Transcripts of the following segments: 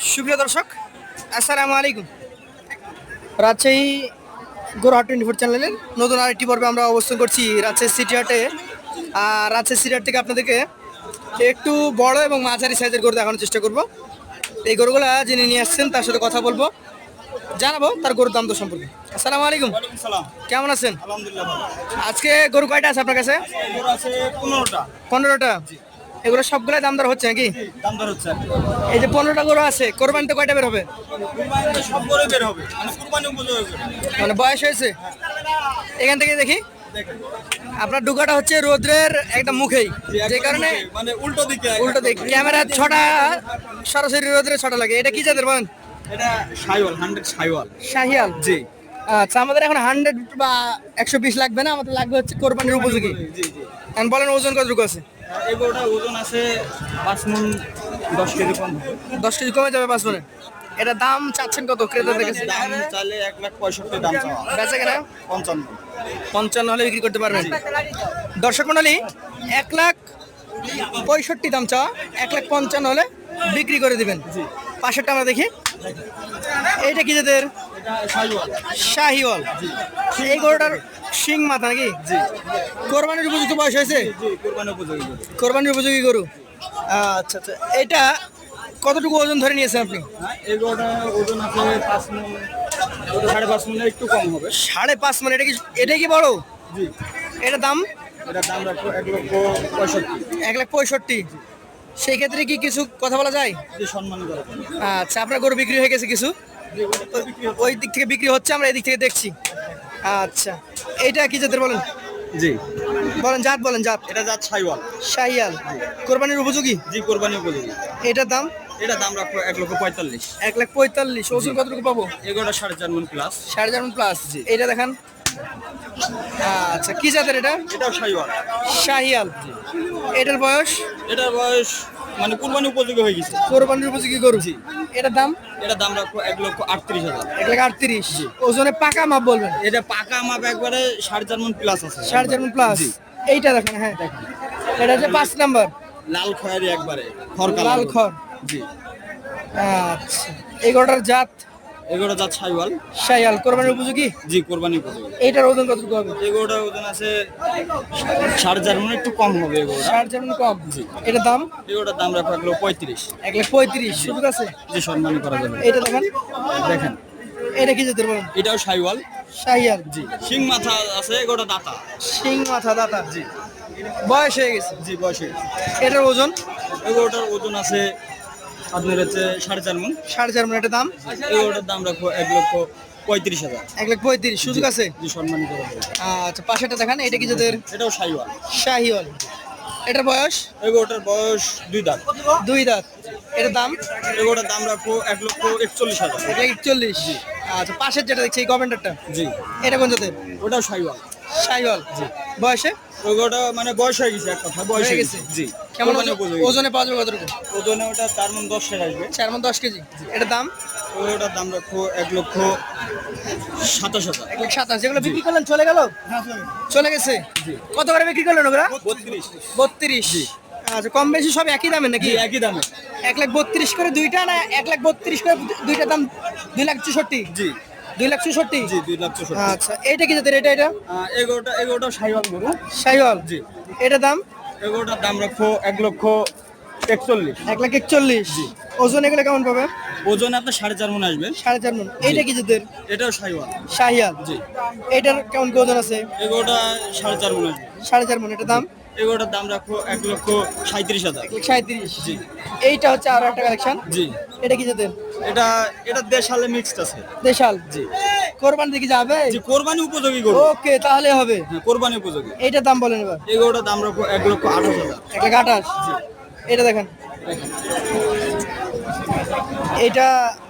সুপ্রিয় দর্শক, আসসালামু আলাইকুম। রাজশাহী গোরহাট 24 চ্যানেলের নতুন আরেকটি পর্বে আমরা অবস্থান করছি রাজশাহী সিটি হাটে। আর রাজশাহী সিটি হাট থেকে আপনাদেরকে একটু বড় এবং মাঝারি সাইজের গরু দেখানোর চেষ্টা করব। এই গরুগুলা যিনি নিয়ে আসছেন তার সাথে কথা বলবো, জানাবো তার গরুর দাম তো সম্পর্কে। আসসালামু আলাইকুম, কেমন আছেন? আজকে গরু কয়টা আছে আপনার কাছে? 15টা। এগুলো সবগুলাই দাম দর হচ্ছে নাকি? এই যে 15টা গরু আছে, কোরবানিতে কয়টা বের হবে? মানে বয়স হয়েছে? এখান থেকে দেখি আপনার ডুকাটা হচ্ছে রোদ্রের একদম মুখেই, যে কারণে মানে উল্টো দিকে ক্যামেরা ছটা সরাসরি রোদ্রে ছটা লাগে। এটা কি জাতের বলেন? এটা শাইওয়াল 100 শাইওয়াল। শাহিয়াল। জি আচ্ছা, আমাদের এখন 100 বা 120 লাগবে না, আমাদের লাগবে হচ্ছে কোরবানির উপযোগী। জি জি। এখন বলেন ওজন কতটুকু আছে? এই গরুটার ওজন আছে 5 মণ 10 কেজি কম হবে। 10 কেজি কমে যাবে 5 মনে। এটা দাম চাচ্ছেন কত ক্রেতাদের কাছে? দাম চাইলে 1,65,000 দাম চাওয়া। বেচা কেনা 55। 55 হলে বিক্রি করতে পারবেন। দর্শক মন্ডলী, 1,65,000 দাম চাওয়া, 1,55,000 হলে বিক্রি করে দিবেন। পাশেরটা আমরা দেখি, এইটা কি জাতের? এটা শাইওয়াল। শাহিওয়াল। এই গরুটার শিং মাথা নাকি? জি কোরবানির উপযুক্ত বয়স হয়েছে? জি, কুরবানি উপযোগী গরু। কোরবানির উপযোগী গরু। আচ্ছা আচ্ছা, এটা কতটুকু ওজন ধরে নিয়েছেন আপনি? হ্যাঁ, এই গরুটার ওজন আছে 5 মণ 5.5 মণ একটু কম হবে। 5.5 মানে। এটা কি বড়? জি। এটার দাম? এটার দাম রাখবো 1,65,000। 1,65,000। সেই ক্ষেত্রে কি কিছু কথা বলা যায়? জি, সম্মান করা যাবে। আচ্ছা, আপনার গরু বিক্রি হয়ে গেছে কিছু? জি, ওটা বিক্রি হবে। ওই দিক থেকে বিক্রি হচ্ছে, আমরা এই দিক থেকে দেখছি। আচ্ছা, এইটা কি জাতের বলেন? জি, বলেন জাত, বলেন জাত। এটা জাত শাইওয়াল। শাহিয়াল। কোরবানির উপযোগী? জি, কোরবানি উপযোগী। এটার দাম? এটা দাম রাখবো 1,45,000। 1,45,000। ওজন কতটুকু পাবো? এগুলোটা 4.5 মণ প্লাস। 4.5 প্লাস। এটা দেখান। আচ্ছা, কি জাতের এটা? এটাও শাইওয়াল। শাহিয়াল। এটার বয়স? এটার বয়স মানে কুরবানি উপযোগী হয়ে গেছে। কোরবানির উপযোগী গরু। এটার দাম? এটা দাম রাখবো 1,38,000। 1,38,000। ওজনে পাকা মাপ বলবেন? এটা পাকা মাপ একবারে 4.5 মণ প্লাস আছে। 4.5 প্লাস। জি। এইটা দেখেন, হ্যাঁ দেখেন, এটা হচ্ছে 5 নাম্বার। লাল খয়েরি একবারে খড় কালার। লাল খড়। জি। আচ্ছা, এই গরুটার জাত? এগুলো জাত শাইওয়াল। শাহিয়াল। কোরবানির উপযোগী? জি, কোরবানি উপযোগী। এইটার ওজন কতটুকু হবে? এগুলোটার ওজন আছে 4.5 মণ একটু কম হবে এগুলোটা। 4.5 কম। জি। এটার দাম? এগুলোটার দাম রাখবো 1,35,000। 1,35,000। সুযোগ আছে? জি, সম্মান করা যাবে। এইটা দেখেন। দেখেন, এটা কি জাতের বলেন? এটাও শাইওয়াল। শাহিয়াল। জি, শিং মাথা আছে, এগুলো দাতা। শিং মাথা, দাতা। জি বয়স হয়ে গেছে। জি, বয়সে। এটার ওজন? এগুলোটার ওজন আছে আপনার হচ্ছে 4.5 মণ। 4.5 মানে। এটার দাম? এগুলোটার দাম রাখবো 1,35,000। 1,35,000। সুযোগ আছে? জি, সম্মান করা যাবে। আচ্ছা, পাশেরটা দেখান। এটা কি জাতের? এটাও শাইওয়াল। শাহিওয়াল। এটার বয়স? এগুলোটার বয়স 2 দাঁত। 2 দাঁত। এটার দাম? এগুলোটার দাম রাখবো 1,41,000। 1,41,000। আচ্ছা, পাশের যেটা দেখছি এই কমেন্টারটা, জি, এটা কোন জাতের? ওটাও শাইওয়াল। শাহিওয়াল। বয়সে? ওটা মানে বয়স হয়ে গেছে, এক কথা বয়স হয়ে গেছে। জি, কেমন কোরবানি উপযোগী। ওজনে পাওয়া যাবে কতটুকু? ওজনে ওটা 4 মণ 10 এর আসবে। 4 মণ 10 কেজি। এটার দাম? ওটার দাম রাখবো 1,27,000। 1,27,000। যেগুলো বিক্রি করলেন চলে গেল? চলে গেছে। কত করে বিক্রি করলেন ওগুলা? 32। 32। আচ্ছা, কম বেশি সব একই দামে নাকি? জি, একই দামে। 1,32,000 করে দুইটা, না 1,32,000 করে দুইটার দাম 2,64,000? জি 2,64,000। জি, 2,64,000। আচ্ছা, এইটা কি জাতের? এটা এগুলোটাও শাইওয়াল গরু। শাহিওয়াল। জি। এটার দাম? এগুলোটার দাম রাখবো 1,41,000। 1,41,000। ওজন এগুলো কেমন পাবে? ওজন আপনার 4.5 মণ আসবে। 4.5 মণ। এইটা কি জাতের? এটাও শাইওয়াল। শাহিয়াল। জি। এইটার কেমন কি ওজন আছে? এগুলোটা 4.5 মণ আসবে। 4.5 মণ। এটার দাম? এগুলোটার দাম রাখবো 1,37,000। 1,37,000। জি। এইটা হচ্ছে আরো একটা কালেকশন। জি, এটা কি জাতের? এটা দেশালে মিক্সড আছে। দেশাল। জি কোরবানি দিকে যাবে? জি, কোরবানি উপযোগী গরু। ওকে, তাহলে হবে। হ্যাঁ, কোরবানি উপযোগী। এইটার দাম বলেন এবার। এগুলোটার দাম রাখবো 1,28,000। 1,28,000। এটা দেখেন। এইটা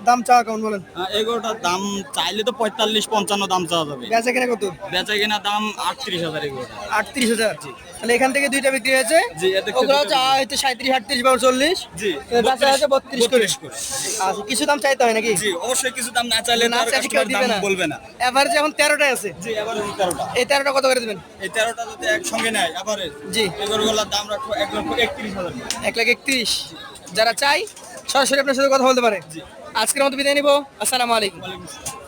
দাম চাওয়া কেমন বলেন? এগুলোটার দাম চাইলে তো 45-55 দাম চাওয়া যাবে। বেচা কেনা কত? বেচা কিনা দাম 38,000 এগুলোটা। 38,000। তাহলে এখান থেকে দুইটা বিক্রি হয়েছে। জি, এদের থেকে ওগুলো দুইটা চাওয়া হয়তো 37, 38 বা 40। জি, বেচা হয়েছে 32 করে। 32 করে। আচ্ছা, কিছু দাম চাইতে হয় নাকি? জি, অবশ্যই কিছু দাম না চাইলে না তার চাইলে কেউ কাস্টমার দিবে দাম না। বলবে না। এভারেজ এখন 13টায় আছে। জি, এবার 13টা। এই 13টা কত করে দিবেন? এই 13টা যদি একসঙ্গে নেয় এবারে জি। এগুলোর দাম রাখবো 1,31,000। 1,31,000। যারা চাই সরাসরি আপনার সাথে কথা বলতে পারে। আজকের মতো বিদায় নিব। আসসালামু আলাইকুম। ওয়ালাইকুম আসসালাম।